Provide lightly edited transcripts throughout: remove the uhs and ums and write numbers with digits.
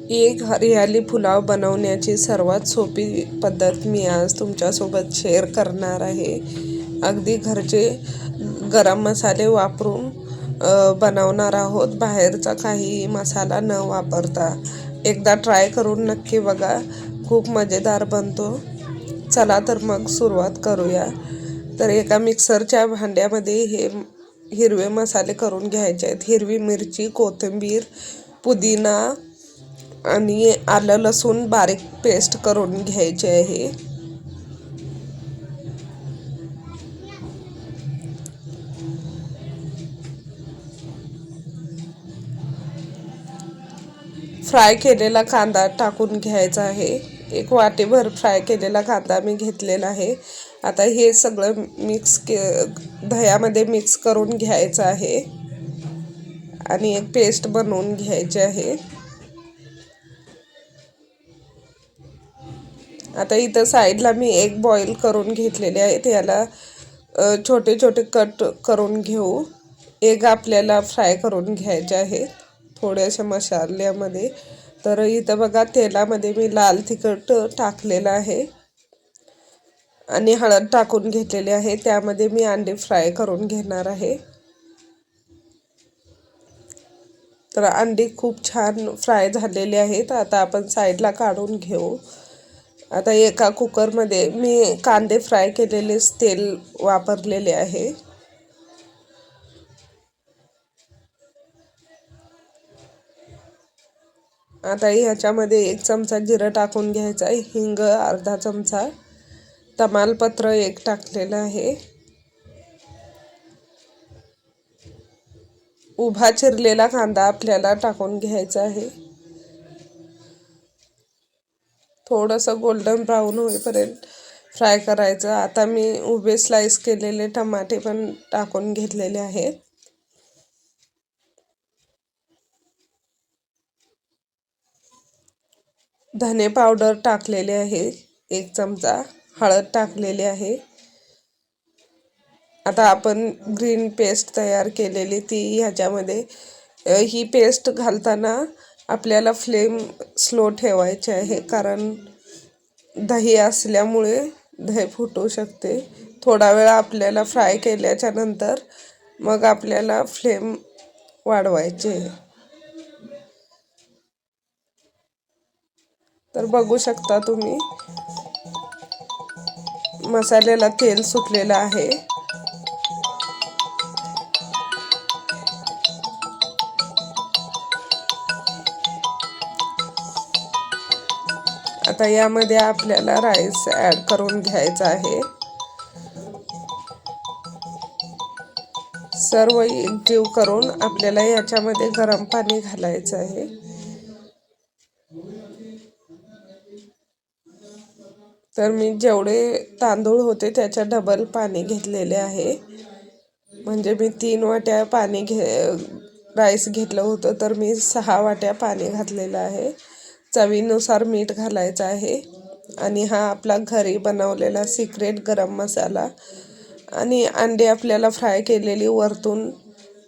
एक हरियाली पुलाव बनवण्याची सर्वात सोपी पद्धत मी आज तुमच्यासोबत शेअर करणार आहे. अगदी घरचे गरम मसाले वापरून बनवणार आहोत, बाहेरचा काही मसाला न वापरता. एकदा ट्राय करून नक्की बघा, खूप मजेदार बनतो. चला तर मग सुरुवात करूया. तर एका मिक्सरच्या भांड्यामध्ये हे हिरवे मसाले करून घ्यायचे आहेत. हिरवी मिरची, कोथिंबीर, पुदिना आणि आलं लसूण बारीक पेस्ट करून घ्यायची आहे. फ्राय केलेला कांदा टाकून घ्यायचा आहे. एक वाटीभर फ्राय केलेला कांदा मी घेतलेला आहे. आता हे सगळं दह्यामध्ये मिक्स करून घ्यायचं आहे आणि एक पेस्ट बनवून घ्यायची आहे. आता इथं साईडला मी एग बॉईल करून घेतलेले आहेत. याला छोटे छोटे कट करून घेऊ. एग आपल्याला फ्राय करून घ्यायचे आहे थोड्याशा मसाल्यामध्ये. तर इथं बघा, तेलामध्ये मी लाल तिखट टाकलेलं आहे आणि हळद टाकून घेतलेली आहे. त्यामध्ये मी अंडे फ्राय करून घेणार आहे. तर अंडी खूप छान फ्राय झालेली आहेत. आता आपण साईडला काढून घेऊ. आता एका कुकरमध्ये मी कांदे फ्राय केलेलेच तेल वापरलेले आहे. आता ह्याच्यामध्ये 1 चमचा जिरं टाकून घ्यायचं आहे, हिंग अर्धा चमचा, तमालपत्र 1 टाकलेलं आहे, उभा चिरलेला कांदा आपल्याला टाकून घ्यायचा आहे. थोडंसं गोल्डन ब्राऊन होईपर्यंत फ्राय करायचं. आता मी उभे स्लाइस केलेले टमाटे पण टाकून घेतलेले आहेत. धने पावडर टाकलेले आहे 1 चमचा, हळद टाकलेली आहे. आता आपण ग्रीन पेस्ट तयार केलेली ती ह्याच्यामध्ये, ही पेस्ट घालताना आपल्याला फ्लेम स्लो ठेवायची आहे, कारण दही असल्यामुळे दही फुटू शकते. थोडा वेळ आपल्याला फ्राय केल्याच्या नंतर मग आपल्याला फ्लेम वाढवायचे. तर बघू शकता तुम्ही, मसाल्याला तेल सुटलेलं आहे. आता यामध्ये आपल्याला राईस ॲड करून घ्यायचा आहे. सर्व एकजीव करून आपल्याला याच्यामध्ये गरम पाणी घालायचं आहे. तर मी जेवढे तांदूळ होते त्याच्या डबल पाणी घेतलेले आहे. म्हणजे मी 3 वाट्या राईस घेतलं होतं, तर मी 6 वाट्या पाणी घातलेलं आहे. चवीनुसार मीठ घालायचं आहे. आणि हा आपला घरी बनवलेला सिक्रेट गरम मसाला आणि अंडे आपल्याला फ्राय केलेली वरतून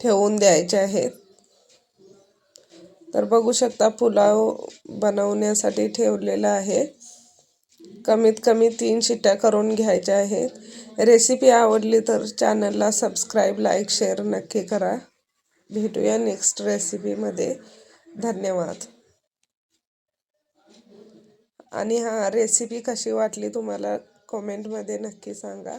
ठेवून द्यायचे आहेत. तर बघू शकता, पुलाव बनवण्यासाठी ठेवलेला आहे. कमीत कमी 3 शिट्ट्या करून घ्यायच्या आहेत. रेसिपी आवडली तर चॅनलला सबस्क्राईब, लाईक, शेअर नक्की करा. भेटूया नेक्स्ट रेसिपीमध्ये. धन्यवाद. आणि रेसिपी कशी वाटली तुम्हाला कमेंटमध्ये नक्की सांगा.